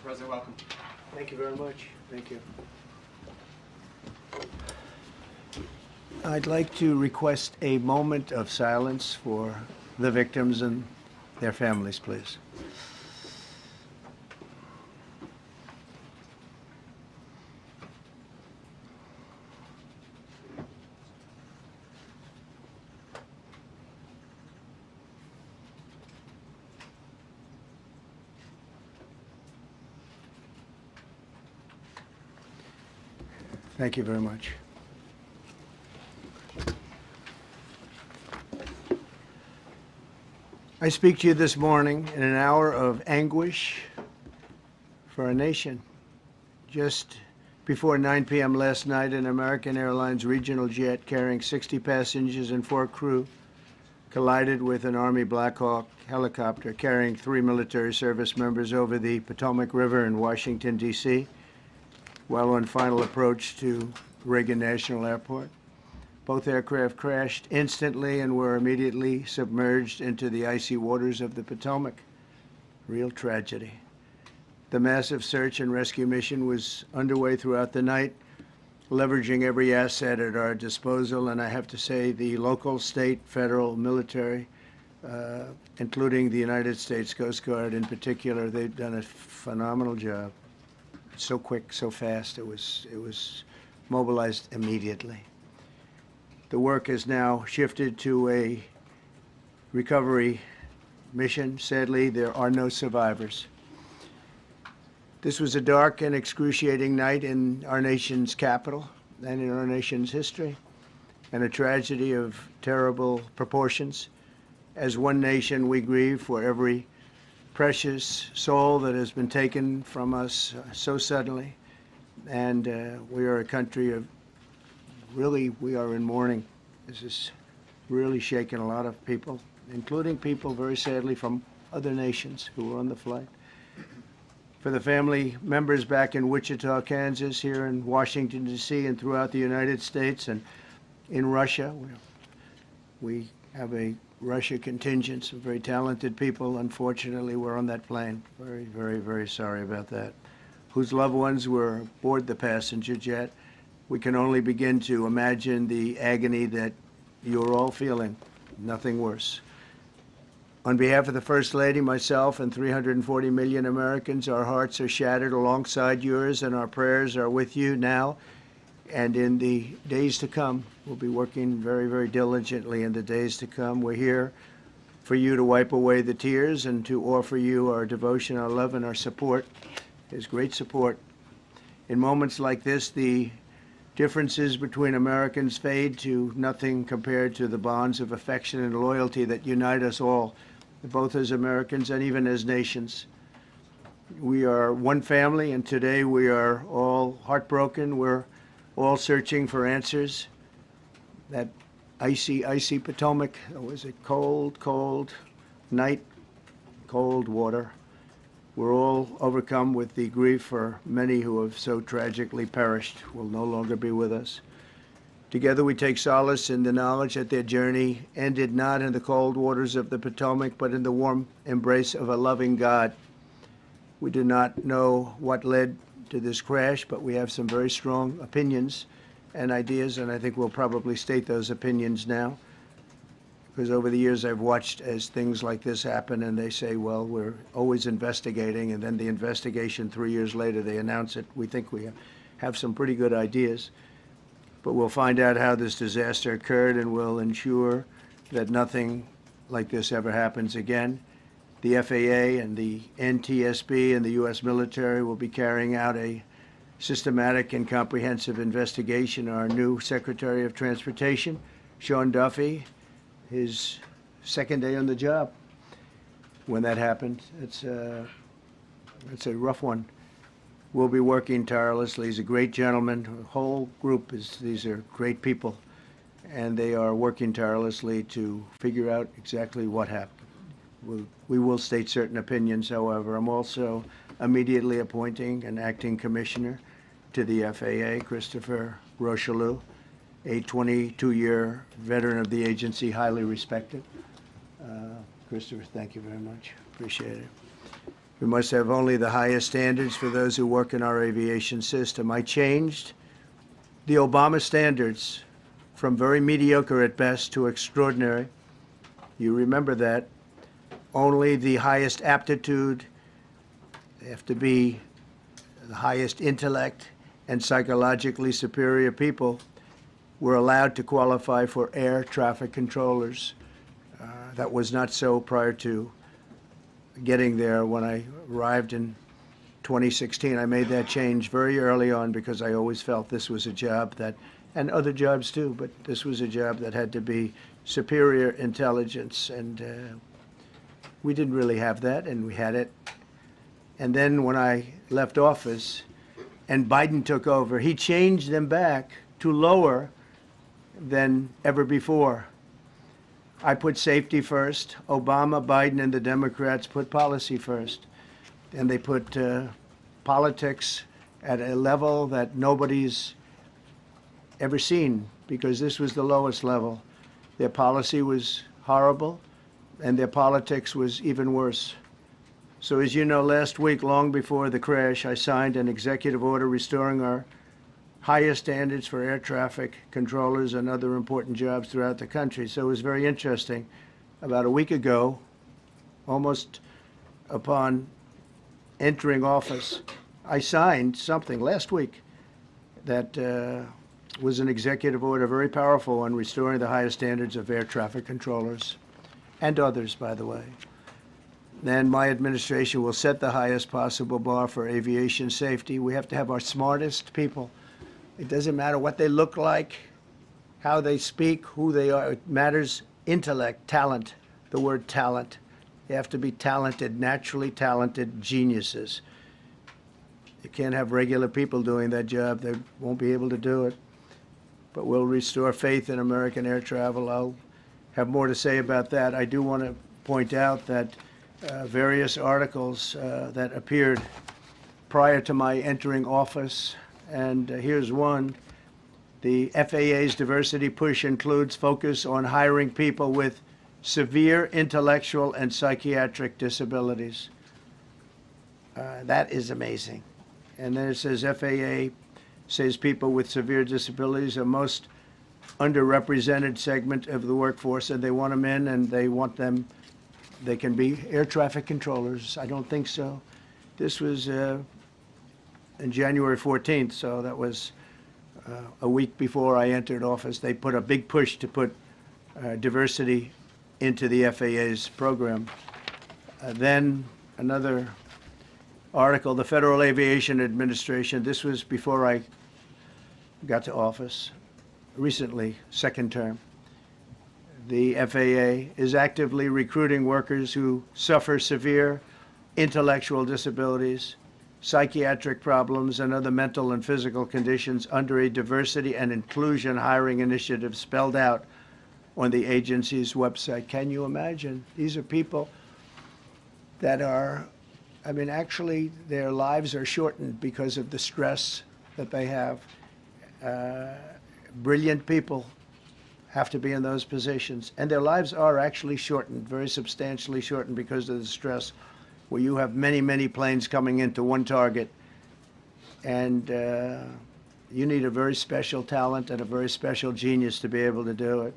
President, welcome. Thank you very much. Thank you. I'd like to request a moment of silence for the victims and their families, please. Thank you very much. I speak to you this morning in an hour of anguish for our nation. Just before 9 p.m. last night, an American Airlines regional jet carrying 60 passengers and 4 crew collided with an Army Black Hawk helicopter carrying 3 military service members over the Potomac River in Washington, D.C., while on final approach to Reagan National Airport. Both aircraft crashed instantly and were immediately submerged into the icy waters of the Potomac. Real tragedy. The massive search and rescue mission was underway throughout the night, leveraging every asset at our disposal, and I have to say the local, state, federal, military, including the United States Coast Guard in particular, they've done a phenomenal job. So quick, so fast, it was mobilized immediately. The work has now shifted to a recovery mission. Sadly, there are no survivors. This was a dark and excruciating night in our nation's capital and in our nation's history, and a tragedy of terrible proportions. As one nation, we grieve for every precious soul that has been taken from us so suddenly, and we are a country of we are in mourning. This is really shaken a lot of people, including people, very sadly, from other nations who were on the flight. For the family members back in Wichita, Kansas, here in Washington, D.C., and throughout the United States and in Russia, we have a Russia contingent, some very talented people, unfortunately, were on that plane. Very, very, very sorry about that. Whose loved ones were aboard the passenger jet. We can only begin to imagine the agony that you're all feeling. Nothing worse. On behalf of the First Lady, myself, and 340 million Americans, our hearts are shattered alongside yours, and our prayers are with you now and in the days to come. We'll be working very, very diligently in the days to come. We're here for you to wipe away the tears and to offer you our devotion, our love, and our support. There's great support. In moments like this, the differences between Americans fade to nothing compared to the bonds of affection and loyalty that unite us all, both as Americans and even as nations. We are one family, and today we are all heartbroken. We're all searching for answers. That icy, icy Potomac, it was a cold, cold night, cold water. We're all overcome with the grief for many who have so tragically perished, will no longer be with us. Together we take solace in the knowledge that their journey ended not in the cold waters of the Potomac, but in the warm embrace of a loving God. We do not know what led to this crash, but we have some very strong opinions and ideas, and I think we'll probably state those opinions now. Because over the years I've watched as things like this happen, and they say, well, we're always investigating, and then the investigation 3 years later, they announce it. We think we have some pretty good ideas, but we'll find out how this disaster occurred, and we'll ensure that nothing like this ever happens again. The FAA and the NTSB and the U.S. military will be carrying out a systematic and comprehensive investigation. Our new Secretary of Transportation, Sean Duffy, his second day on the job when that happened. It's a rough one. We'll be working tirelessly. He's a great gentleman. The whole group these are great people, and they are working tirelessly to figure out exactly what happened. We will state certain opinions, however. I'm also immediately appointing an acting commissioner to the FAA, Christopher Rocheleau, a 22-year veteran of the agency, highly respected. Christopher, thank you very much. Appreciate it. We must have only the highest standards for those who work in our aviation system. I changed the Obama standards from very mediocre at best to extraordinary. You remember that. Only the highest aptitude, they have to be the highest intellect and psychologically superior people were allowed to qualify for air traffic controllers. That was not so prior to getting there. When I arrived in 2016, I made that change very early on because I always felt this was a job that, and other jobs too, but this was a job that had to be superior intelligence, and we didn't really have that, and we had it. And then when I left office and Biden took over, he changed them back to lower than ever before. I put safety first. Obama, Biden, and the Democrats put policy first. And they put politics at a level that nobody's ever seen, because this was the lowest level. Their policy was horrible, and their politics was even worse. So as you know, last week, long before the crash, I signed an executive order restoring our highest standards for air traffic controllers and other important jobs throughout the country. So it was very interesting. About a week ago, almost upon entering office, I signed something last week that was an executive order, very powerful, on restoring the highest standards of air traffic controllers and others, by the way. Then my administration will set the highest possible bar for aviation safety. We have to have our smartest people. It doesn't matter what they look like, how they speak, who they are. It matters intellect, talent, the word talent. You have to be talented, naturally talented geniuses. You can't have regular people doing that job. They won't be able to do it. But we'll restore faith in American air travel. I'll have more to say about that. I do want to point out that various articles that appeared prior to my entering office, and here's one. The FAA's diversity push includes focus on hiring people with severe intellectual and psychiatric disabilities. That is amazing. And then it says FAA says people with severe disabilities are most underrepresented segment of the workforce, and they want them in, and they want them, they can be air traffic controllers. I don't think so. This was in January 14th, so that was a week before I entered office. They put a big push to put diversity into the FAA's program. Then another article, the Federal Aviation Administration, this was before I got to office, recently, second term. The FAA is actively recruiting workers who suffer severe intellectual disabilities, psychiatric problems, and other mental and physical conditions under a diversity and inclusion hiring initiative spelled out on the agency's website. Can you imagine? These are people that are, I mean, actually, their lives are shortened because of the stress that they have. Brilliant people have to be in those positions, and their lives are actually shortened, very substantially shortened, because of the stress, where you have many, many planes coming into one target, and you need a very special talent and a very special genius to be able to do it.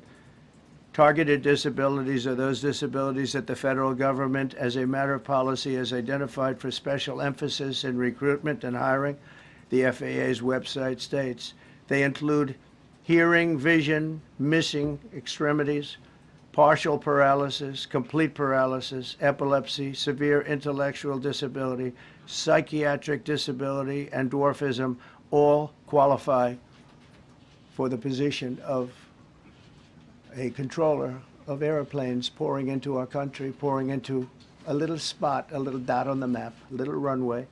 Targeted disabilities are those disabilities that the federal government, as a matter of policy, has identified for special emphasis in recruitment and hiring. The FAA's website states they include hearing, vision, missing extremities, partial paralysis, complete paralysis, epilepsy, severe intellectual disability, psychiatric disability, and dwarfism all qualify for the position of a controller of airplanes pouring into our country, pouring into a little spot, a little dot on the map, a little runway.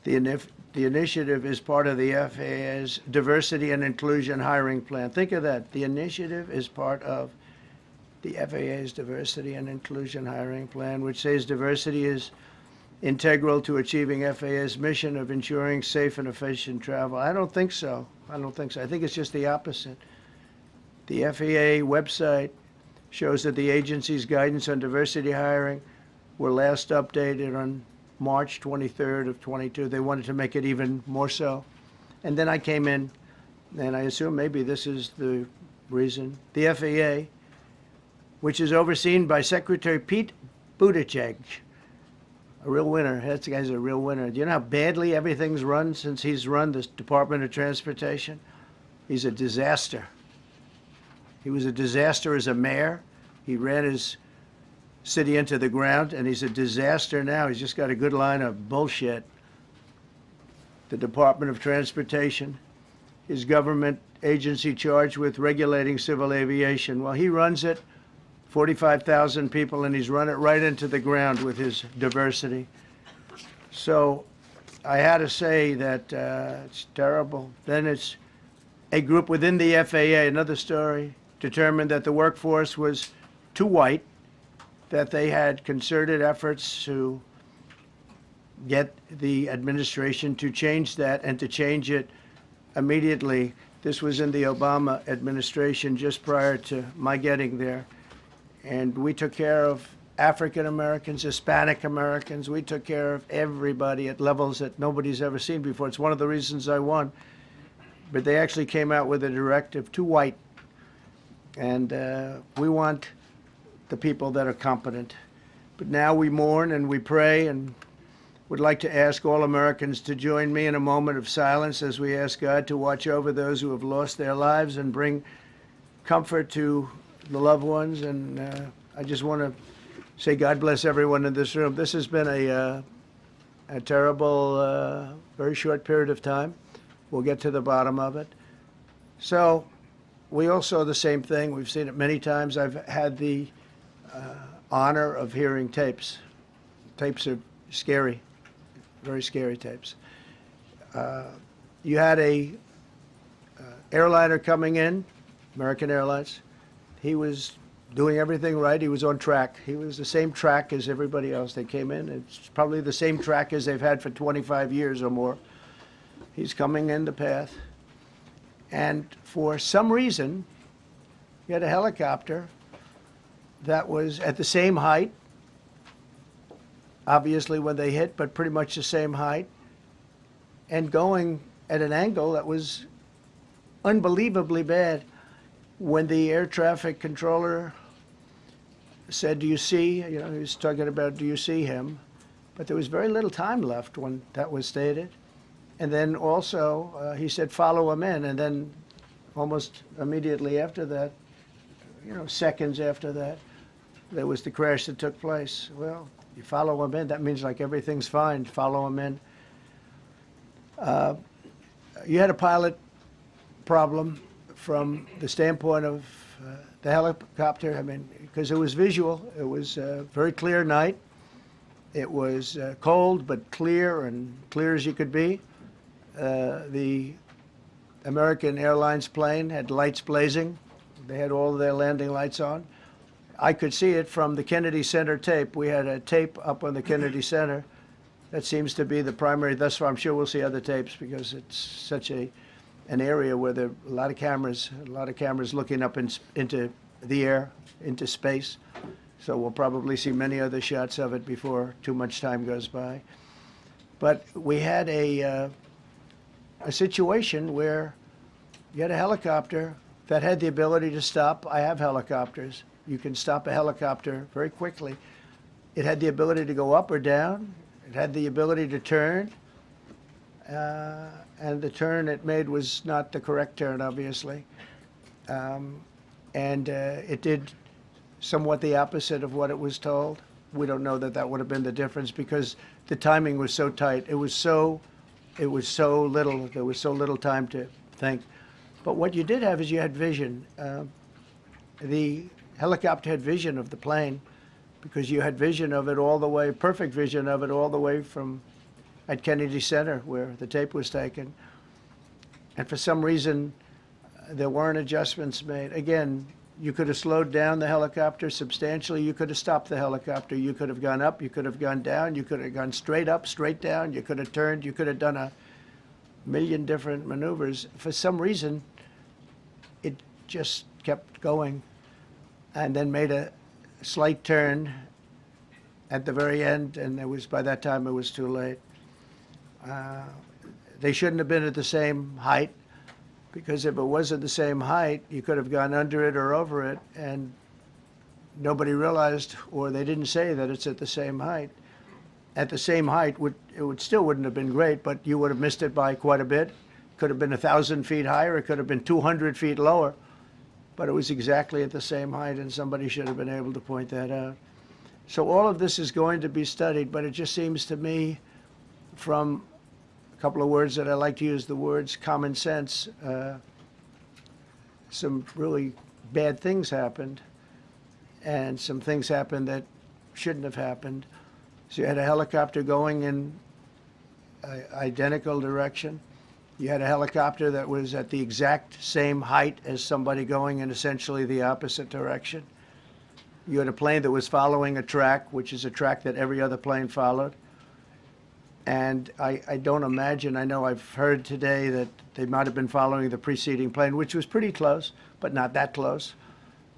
The initiative is part of the FAA's diversity and inclusion hiring plan. Think of that. The initiative is part of the FAA's diversity and inclusion hiring plan, which says diversity is integral to achieving FAA's mission of ensuring safe and efficient travel. I don't think so. I don't think so. I think it's just the opposite. The FAA website shows that the agency's guidance on diversity hiring were last updated on March 23rd of 22. They wanted to make it even more so. And then I came in, and I assume maybe this is the reason. The FAA, which is overseen by Secretary Pete Buttigieg, a real winner. That guy's a real winner. Do you know how badly everything's run since he's run this Department of Transportation? He's a disaster. He was a disaster as a mayor. He ran his city into the ground, and he's a disaster now. He's just got a good line of bullshit. The Department of Transportation, his government agency charged with regulating civil aviation. Well, he runs it, 45,000 people, and he's run it right into the ground with his diversity. So I had to say that it's terrible. Then it's a group within the FAA, another story, determined that the workforce was too white, that they had concerted efforts to get the administration to change that and to change it immediately. This was in the Obama administration just prior to my getting there. And we took care of African Americans, Hispanic Americans. We took care of everybody at levels that nobody's ever seen before. It's one of the reasons I won. But they actually came out with a directive, too white. And we want the people that are competent. But now we mourn and we pray, and would like to ask all Americans to join me in a moment of silence as we ask God to watch over those who have lost their lives and bring comfort to the loved ones. And I just want to say God bless everyone in this room. This has been a terrible, very short period of time. We'll get to the bottom of it. So we all saw the same thing. We've seen it many times. I've had the honor of hearing tapes. Tapes are scary, very scary tapes. You had a airliner coming in, American Airlines. He was doing everything right. He was on track. He was the same track as everybody else. They came in. It's probably the same track as they've had for 25 years or more. He's coming in the path. And for some reason, you had a helicopter that was at the same height, obviously when they hit, but pretty much the same height, and going at an angle that was unbelievably bad. When the air traffic controller said, "Do you see?" He was talking about, "Do you see him?" But there was very little time left when that was stated. And then also he said, "Follow him in." And then almost immediately after that, seconds after that, there was the crash that took place. Well, you follow him in, that means like everything's fine. Follow him in. You had a pilot problem from the standpoint of the helicopter. I mean, because it was visual. It was a very clear night. It was cold but clear, and clear as you could be. The American Airlines plane had lights blazing. They had all of their landing lights on. I could see it from the Kennedy Center tape. We had a tape up on the Kennedy Center. That seems to be the primary. Thus far, I'm sure we'll see other tapes because it's such an area where there are a lot of cameras looking up into the air, into space. So we'll probably see many other shots of it before too much time goes by. But we had a situation where you had a helicopter that had the ability to stop. I have helicopters. You can stop a helicopter very quickly. It had the ability to go up or down. It had the ability to turn. And the turn it made was not the correct turn, obviously. It did somewhat the opposite of what it was told. We don't know that would have been the difference because the timing was so tight. It was so little. There was so little time to think. But what you did have is you had vision. The helicopter had vision of the plane because you had vision of it all the way, perfect vision of it all the way from at Kennedy Center where the tape was taken. And for some reason, there weren't adjustments made. Again, you could have slowed down the helicopter substantially. You could have stopped the helicopter. You could have gone up. You could have gone down. You could have gone straight up, straight down. You could have turned. You could have done a million different maneuvers. For some reason, it just kept going and then made a slight turn at the very end, and by that time it was too late. They shouldn't have been at the same height, because if it wasn't the same height, you could have gone under it or over it, and nobody realized, or they didn't say that it's at the same height. At the same height, still wouldn't have been great, but you would have missed it by quite a bit. Could have been 1,000 feet higher, it could have been 200 feet lower, but it was exactly at the same height, and somebody should have been able to point that out. So all of this is going to be studied, but it just seems to me, from a couple of words that I like to use, the words common sense, some really bad things happened, and some things happened that shouldn't have happened. So you had a helicopter going in an identical direction. You had a helicopter that was at the exact same height as somebody going in essentially the opposite direction. You had a plane that was following a track, which is a track that every other plane followed. And I don't imagine, I know I've heard today that they might have been following the preceding plane, which was pretty close, but not that close,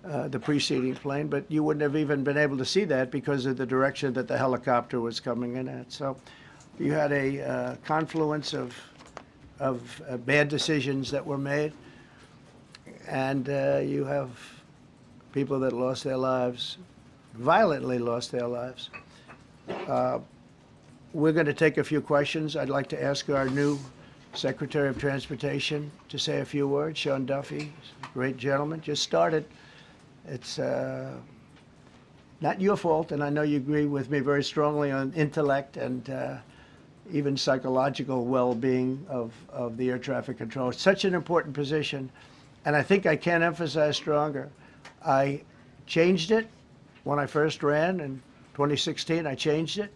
the preceding plane. But you wouldn't have even been able to see that because of the direction that the helicopter was coming in at. So you had a confluence of bad decisions that were made, and you have people that lost their lives, violently lost their lives. We're going to take a few questions. I'd like to ask our new Secretary of Transportation to say a few words. Sean Duffy, great gentleman, just started. It's not your fault, and I know you agree with me very strongly on intellect and even psychological well-being of the air traffic control. It's such an important position, and I think I can't emphasize stronger. I changed it when I first ran in 2016. I changed it.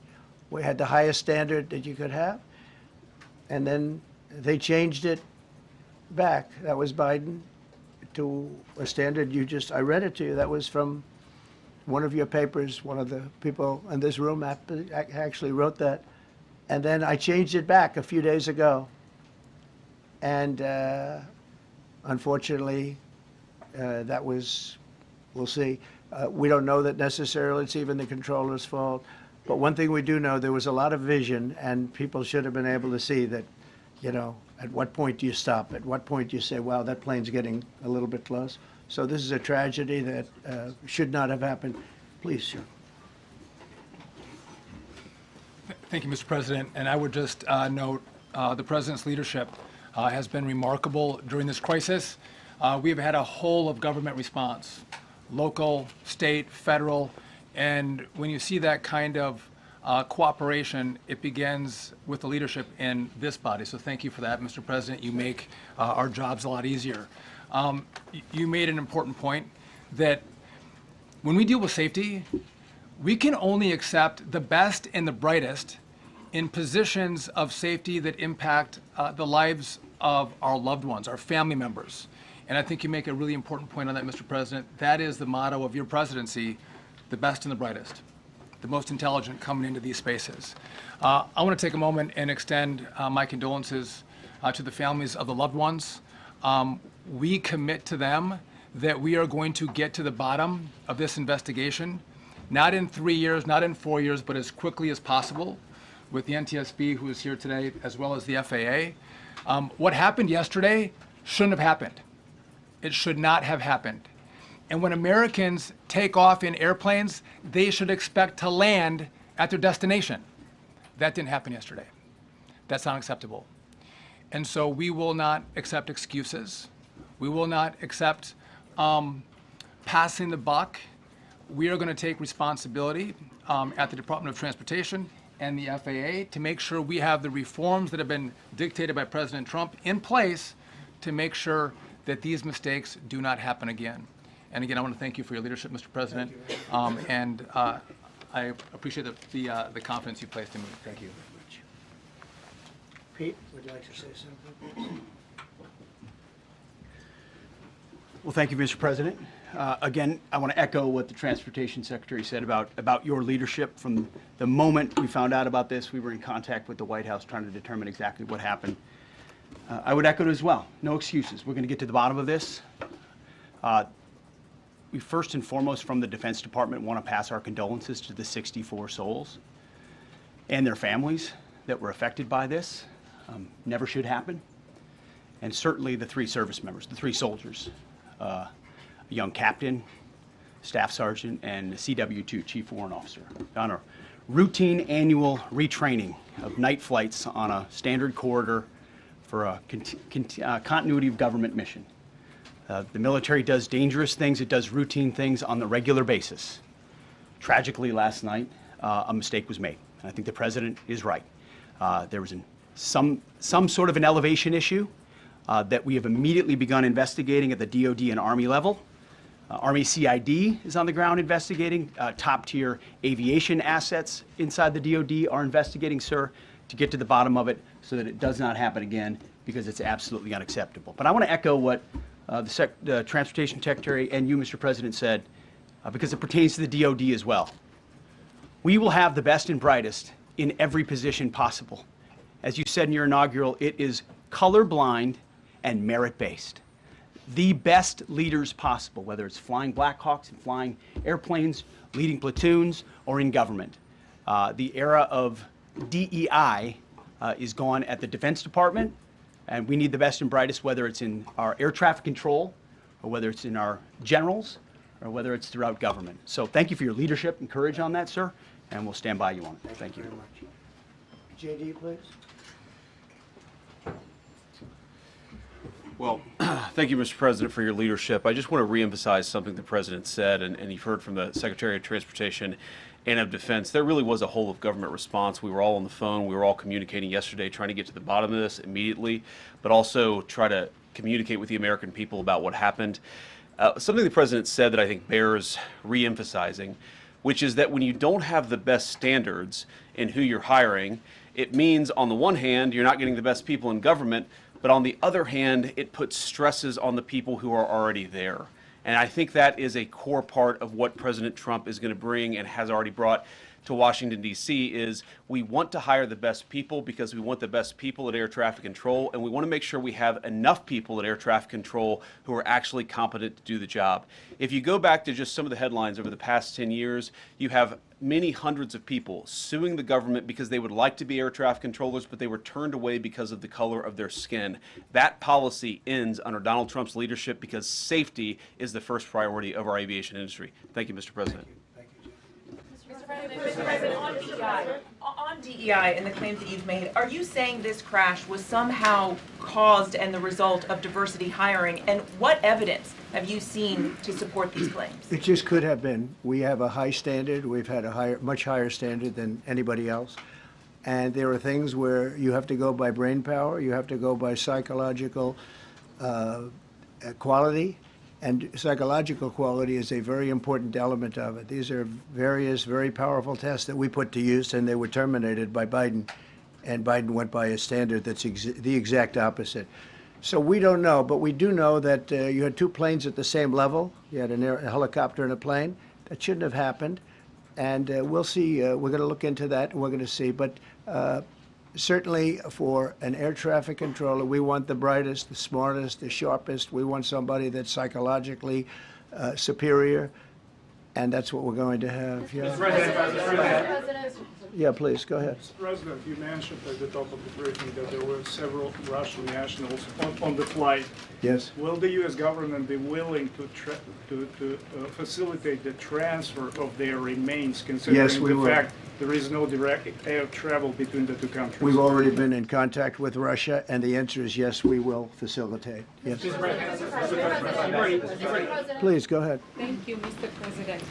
We had the highest standard that you could have, and then they changed it back. That was Biden, to a standard I read it to you. That was from one of your papers. One of the people in this room actually wrote that. And then I changed it back a few days ago. And unfortunately, that was, we'll see. We don't know that necessarily it's even the controller's fault. But one thing we do know, there was a lot of vision, and people should have been able to see that, you know, at what point do you stop? At what point do you say, wow, that plane's getting a little bit close? So this is a tragedy that should not have happened. Please, sir. Thank you, Mr. President. And I would just note the President's leadership has been remarkable during this crisis. We have had a whole of government response, local, state, federal, and when you see that kind of cooperation, it begins with the leadership in this body. So thank you for that, Mr. President. You make our jobs a lot easier. You made an important point that when we deal with safety, we can only accept the best and the brightest in positions of safety that impact the lives of our loved ones, our family members. And I think you make a really important point on that, Mr. President. That is the motto of your presidency, the best and the brightest, the most intelligent coming into these spaces. I want to take a moment and extend my condolences to the families of the loved ones. We commit to them that we are going to get to the bottom of this investigation, not in 3 years, not in 4 years, but as quickly as possible, with the NTSB, who is here today, as well as the FAA. What happened yesterday shouldn't have happened. It should not have happened. And when Americans take off in airplanes, they should expect to land at their destination. That didn't happen yesterday. That's not acceptable. And so we will not accept excuses. We will not accept passing the buck. We are going to take responsibility at the Department of Transportation and the FAA to make sure we have the reforms that have been dictated by President Trump in place to make sure that these mistakes do not happen again. And again, I want to thank you for your leadership, Mr. President, and I appreciate the confidence you placed in me. Thank you. Pete, would you like to say something? Well, thank you, Mr. President. Again, I want to echo what the Transportation Secretary said about your leadership. From the moment we found out about this, we were in contact with the White House trying to determine exactly what happened. I would echo it as well. No excuses. We're going to get to the bottom of this. we first and foremost from the Defense Department want to pass our condolences to the 64 souls and their families that were affected by this. Never should happen. And certainly the 3 service members, the 3 soldiers, a young captain, staff sergeant, and a CW2, Chief Warrant Officer, on a routine annual retraining of night flights on a standard corridor for a continuity of government mission. The military does dangerous things, it does routine things on the regular basis. Tragically, last night, a mistake was made. And I think the President is right. There was some sort of an elevation issue that we have immediately begun investigating at the DoD and Army level. Army CID is on the ground investigating. Top-tier aviation assets inside the DoD are investigating, sir, to get to the bottom of it so that it does not happen again, because it's absolutely unacceptable. But I want to echo what the Transportation Secretary and you, Mr. President, said, because it pertains to the DoD as well. We will have the best and brightest in every position possible. As you said in your inaugural, it is colorblind and merit-based. The best leaders possible, whether it's flying Black Hawks and flying airplanes, leading platoons, or in government. The era of DEI is gone at the Defense Department, and we need the best and brightest, whether it's in our air traffic control, or whether it's in our generals, or whether it's throughout government. So thank you for your leadership and courage on that, sir, and we'll stand by you on it. Thank you. Very much. JD, please. Well, thank you, Mr. President, for your leadership. I just want to reemphasize something the President said, and you've heard from the Secretary of Transportation and of Defense. There really was a whole of government response. We were all on the phone. We were all communicating yesterday, trying to get to the bottom of this immediately, but also try to communicate with the American people about what happened. Something the President said that I think bears reemphasizing, which is that when you don't have the best standards in who you're hiring, it means, on the one hand, you're not getting the best people in government, but on the other hand, it puts stresses on the people who are already there. And I think that is a core part of what President Trump is going to bring and has already brought to Washington, D.C., is we want to hire the best people because we want the best people at air traffic control, and we want to make sure we have enough people at air traffic control who are actually competent to do the job. If you go back to just some of the headlines over the past 10 years, you have many hundreds of people suing the government because they would like to be air traffic controllers, but they were turned away because of the color of their skin. That policy ends under Donald Trump's leadership because safety is the first priority of our aviation industry. Thank you, Mr. President. Mr. President, on DEI and the claims that you've made, are you saying this crash was somehow caused and the result of diversity hiring? And what evidence have you seen to support these claims? It just could have been. We have a high standard. We've had a much higher standard than anybody else. And there are things where you have to go by brain power, you have to go by psychological quality. And psychological quality is a very important element of it. These are various very powerful tests that we put to use, and they were terminated by Biden. And Biden went by a standard that's the exact opposite. So we don't know, but we do know that you had 2 planes at the same level. You had a helicopter and a plane. That shouldn't have happened. And we'll see. We're going to look into that, and we're going to see. But certainly for an air traffic controller, we want the brightest, the smartest, the sharpest. We want somebody that's psychologically superior, and that's what we're going to have. Yeah. Mr. President. Yeah, please, go ahead. Mr. President, you mentioned at the top of the briefing that there were several Russian nationals on the flight. Yes. Will the U.S. government be willing to facilitate the transfer of their remains, considering Yes, we the will. fact there is no direct air travel between the 2 countries? We've already been in contact with Russia, and the answer is yes, we will facilitate. Yes. Please, go ahead. Thank you, Mr. President.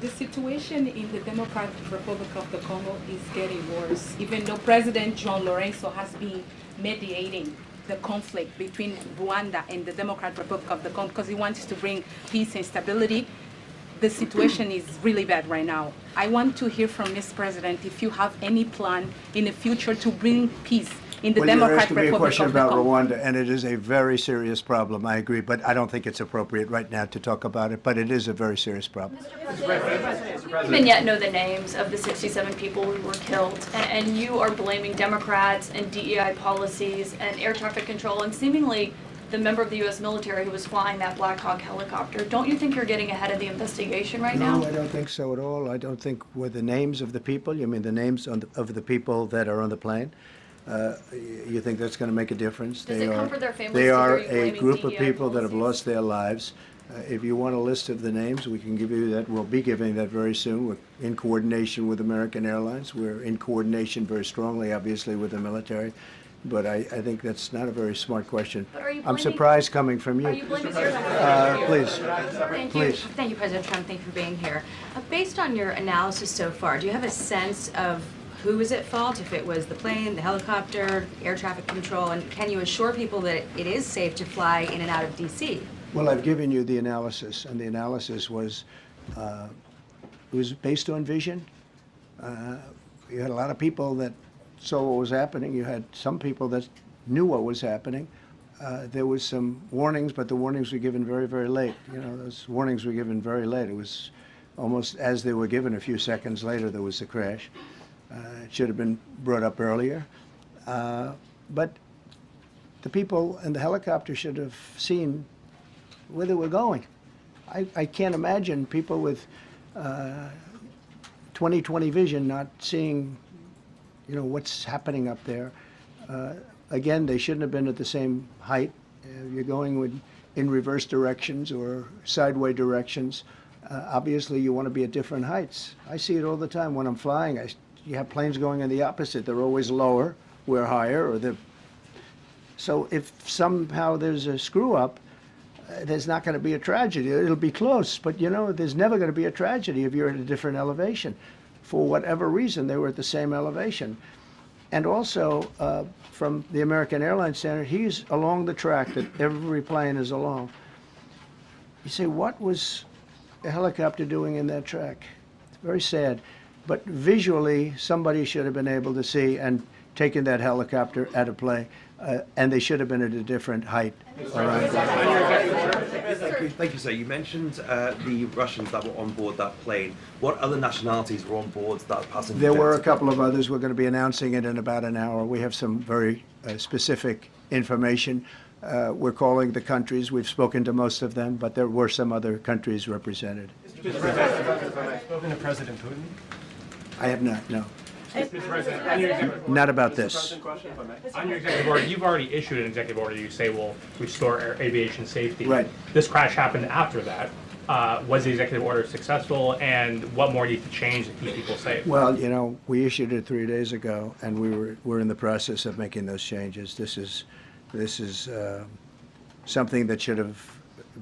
The situation in the Democratic Republic of the Congo is getting worse, even though President John Lorenzo has been mediating the conflict between Rwanda and the Democratic Republic of the Congo because he wants to bring peace and stability. The situation is really bad right now. I want to hear from Ms. President if you have any plan in the future to bring peace in the Well, you're Democratic asking me a Republic question of the about Congo. Rwanda, and it is a very serious problem, I agree, but I don't think it's appropriate right now to talk about it, but it is a very serious problem. We don't even yet know the names of the 67 people who were killed, and you are blaming Democrats and DEI policies and air traffic control and seemingly the member of the U.S. military who was flying that Black Hawk helicopter. Don't you think you're getting ahead of the investigation right now? No, I don't think so at all. I don't think with the names of the people, you mean the names of the people that are on the plane? You think that's going to make a difference? Does it comfort their families They to are hear you a blaming group of DEI people that have policies? lost their lives. If you want a list of the names, we can give you that. We'll be giving that very soon. We're in coordination with American Airlines. We're in coordination very strongly, obviously, with the military. But I think that's not a very smart question. But are you I'm blaming- surprised coming from you. Are you blaming air Please. Thank you. Please. Thank you, President Trump. Thank you for being here. Based on your analysis so far, do you have a sense of who is at fault, if it was the plane, the helicopter, air traffic control, and can you assure people that it is safe to fly in and out of D.C.? Well, I've given you the analysis, and the analysis was it was based on vision. You had a lot of people that saw what was happening. You had some people that knew what was happening. There was some warnings, but the warnings were given very, very late. You know, those warnings were given very late. It was almost as they were given. A few seconds later, there was the crash. It should have been brought up earlier. But the people in the helicopter should have seen where they were going. I can't imagine people with 20/20 vision not seeing, you know, what's happening up there. Again, they shouldn't have been at the same height. You're going in reverse directions or sideway directions. Obviously, you want to be at different heights. I see it all the time when I'm flying. You have planes going in the opposite. They're always lower. We're higher. So if somehow there's a screw up, there's not going to be a tragedy. It'll be close, but you know, there's never going to be a tragedy if you're at a different elevation. For whatever reason, they were at the same elevation. And also, from the American Airlines standard, he's along the track that every plane is along. You say, what was a helicopter doing in that track? It's very sad. But visually, somebody should have been able to see and taken that helicopter out of play. And they should have been at a different height. Thank you, sir. You mentioned the Russians that were on board that plane. What other nationalities were on board that passenger? There were a couple of others. We're going to be announcing it in about an hour. We have some very specific information. We're calling the countries. We've spoken to most of them, but there were some other countries represented. Spoken to President Putin? I have not, no. Mr. President, on your executive Not about this. on your executive order, you've already issued an executive order you say will restore aviation safety. Right. This crash happened after that. Was the executive order successful, and what more needs to change to keep people safe? Well, you know, we issued it 3 days ago, and we're in the process of making those changes. This is something that should have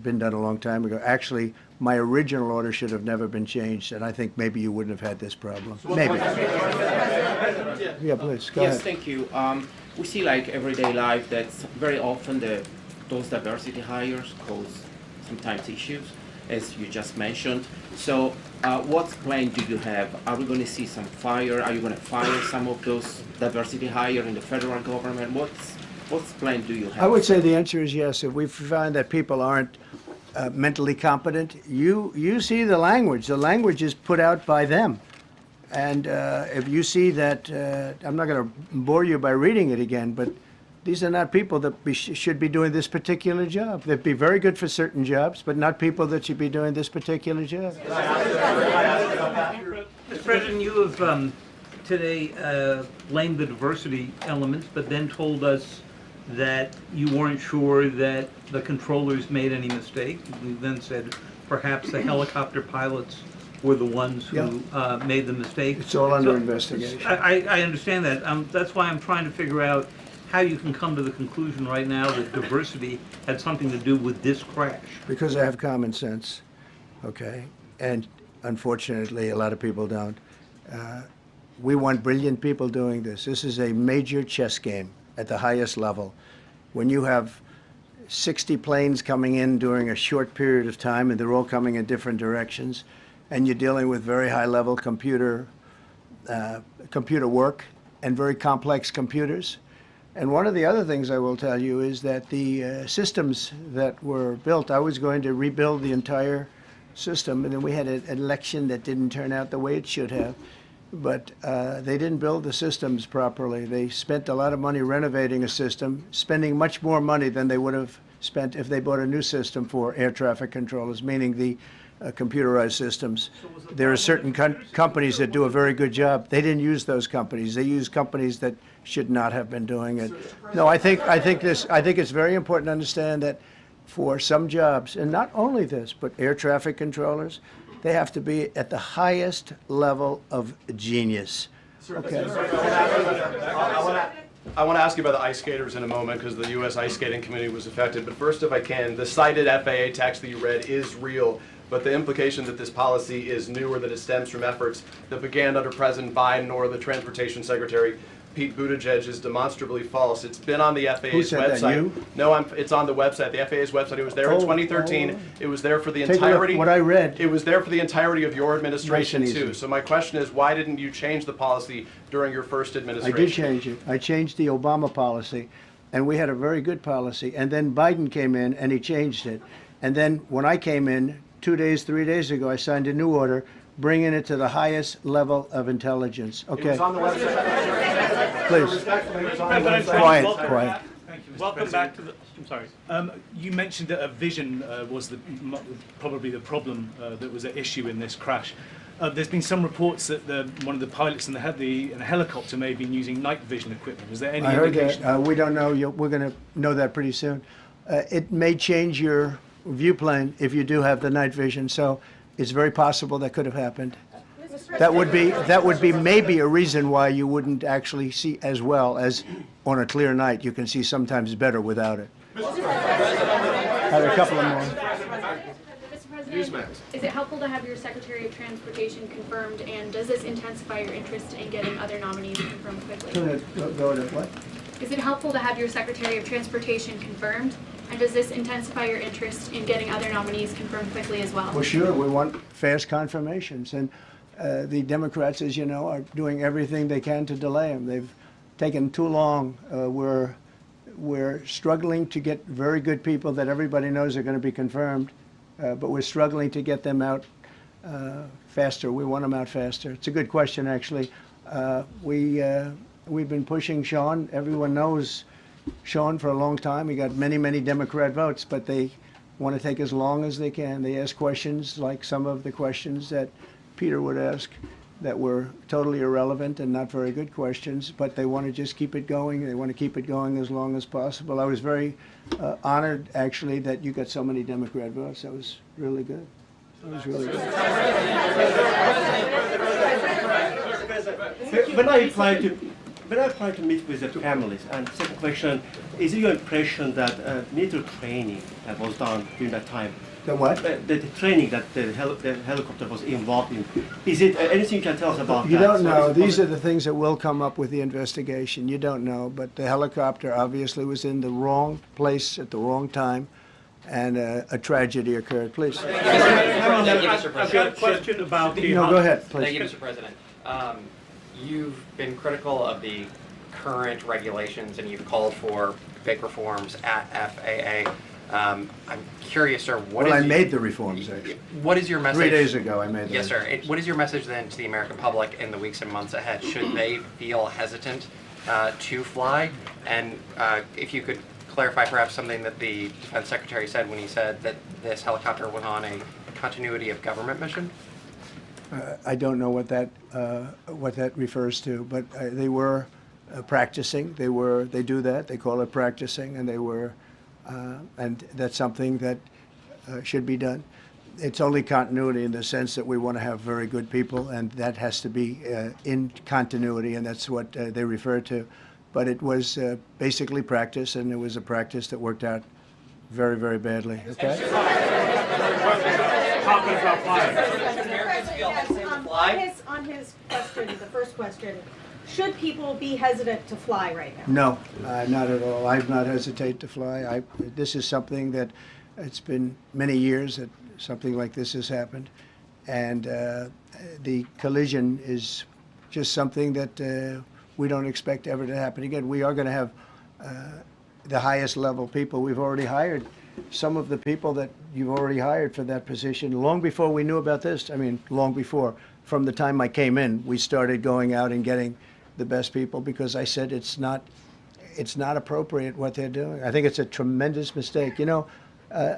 been done a long time ago. Actually, my original order should have never been changed, and I think maybe you wouldn't have had this problem. Maybe. Yeah, please, go Yes, ahead. thank you. We see like everyday life that very often those diversity hires cause sometimes issues, as you just mentioned. So what plan do you have? Are we going to see some fire? Are you going to fire some of those diversity hires in the federal government? What plan do you have? I would say the answer is yes. If we find that people aren't mentally competent, you see the language. The language is put out by them. And if you see that, I'm not going to bore you by reading it again, but these are not people that should be doing this particular job. They'd be very good for certain jobs, but not people that should be doing this particular job. Mr. President, you have today blamed the diversity elements, but then told us that you weren't sure that the controllers made any mistake. You then said perhaps the helicopter pilots were the ones who made the mistake. It's all under investigation. I understand that. That's why I'm trying to figure out how you can come to the conclusion right now that diversity had something to do with this crash. Because I have common sense, okay? And unfortunately, a lot of people don't. We want brilliant people doing this. This is a major chess game at the highest level. When you have 60 planes coming in during a short period of time, and they're all coming in different directions, and you're dealing with very high-level computer work and very complex computers. And one of the other things I will tell you is that the systems that were built, I was going to rebuild the entire system, and then we had an election that didn't turn out the way it should have. But they didn't build the systems properly. They spent a lot of money renovating a system, spending much more money than they would have spent if they bought a new system for air traffic controllers, meaning the computerized systems. There are certain companies that do a very good job. They didn't use those companies. They used companies that should not have been doing it. No, I think it's very important to understand that for some jobs, and not only this, but air traffic controllers, they have to be at the highest level of genius. Okay. I want to ask you about the ice skaters in a moment because the U.S. ice skating community was affected. But first, if I can, the cited FAA text that you read is real. But the implication that this policy is new or that it stems from efforts that began under President Biden or the Transportation Secretary Pete Buttigieg is demonstrably false. It's been on the FAA's Who said website. That, you? No, it's on the website, the FAA's website. It was there in 2013. It was there for the Take a look. entirety. What I read. It was there for the entirety of your administration Nice and too. easy. So my question is, why didn't you change the policy during your first I administration? did change it. I changed the Obama policy, and we had a very good policy. And then Biden came in, and he changed it. And then when I came in 3 days ago, I signed a new order bringing it to the highest level of intelligence. Okay. It was on the website. Please. Quiet. Thank you, Mr. Welcome back to the. I'm sorry. You mentioned that a vision was probably the problem that was at issue in this crash. There's been some reports that one of the pilots in the helicopter may have been using night vision equipment. Was there any I heard indication? that. We don't know. We're going to know that pretty soon. It may change your view plane if you do have the night vision. So it's very possible that could have happened. That would be maybe a reason why you wouldn't actually see as well as on a clear night. You can see sometimes better without it. I have a couple of more. Mr. President, is it helpful to have your Secretary of Transportation confirmed, and does this intensify your interest in getting other nominees confirmed quickly? Go to what? Is it helpful to have your Secretary of Transportation confirmed, and does this intensify your interest in getting other nominees confirmed quickly as well? Well, sure. We want fast confirmations. And the Democrats, as you know, are doing everything they can to delay them. They've taken too long. We're struggling to get very good people that everybody knows are going to be confirmed, but we're struggling to get them out faster. We want them out faster. It's a good question, actually. We've been pushing Sean. Everyone knows Sean for a long time. He got many, many Democrat votes, but they want to take as long as they can. They ask questions like some of the questions that Peter would ask that were totally irrelevant and not very good questions, but they want to just keep it going. They want to keep it going as long as possible. I was very honored, actually, that you got so many Democrat votes. That was really good. That was really good. When I apply to meet with the families, and second question, is it your impression that military training that was done during that time? The what? The training that the helicopter was involved in. Is it anything you can tell us about You that? don't know. These are the things that will come up with the investigation. You don't know. But the helicopter obviously was in the wrong place at the wrong time, and a tragedy occurred. Please. Thank you, Mr. President. I've got a question about the. No, go ahead, please. Thank you, Mr. President. You've been critical of the current regulations, and you've called for big reforms at FAA. I'm curious, sir, Well, I made the reforms, actually. what is your message? 3 days ago, I made them. Yes, sir. What is your message then to the American public in the weeks and months ahead? Should they feel hesitant to fly? And if you could clarify perhaps something that the Defense Secretary said when he said that this helicopter was on a continuity of government mission? I don't know what that refers to, but they were practicing. They do that. They call it practicing, and they were, and that's something that should be done. It's only continuity in the sense that we want to have very good people, and that has to be in continuity, and that's what they refer to. But it was basically practice, and it was a practice that worked out very, very badly. Okay. On his question, the first question, should people be hesitant to fly right now? No, not at all. I've not hesitated to fly. This is something that it's been many years that something like this has happened, and the collision is just something that we don't expect ever to happen again. We are going to have the highest level people. We've already hired some of the people that you've already hired for that position long before we knew about this. I mean, long before. From the time I came in, we started going out and getting the best people because I said it's not it's not appropriate what they're doing. I think it's a tremendous mistake. You know,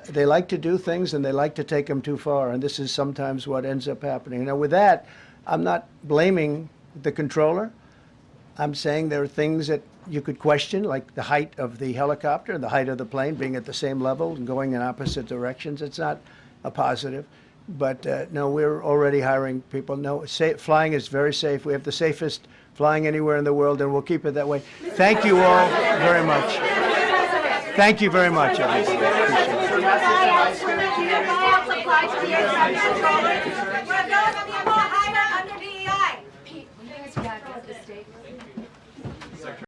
they like to do things and they like to take them too far, and this is sometimes what ends up happening. Now, with that, I'm not blaming the controller. I'm saying there are things that you could question, like the height of the helicopter, the height of the plane being at the same level and going in opposite directions. It's not a positive. But no, we're already hiring people. No, flying is very safe. We have the safest flying anywhere in the world, and we'll keep it that way. Thank you all very much. Thank you very much, everybody. Appreciate it.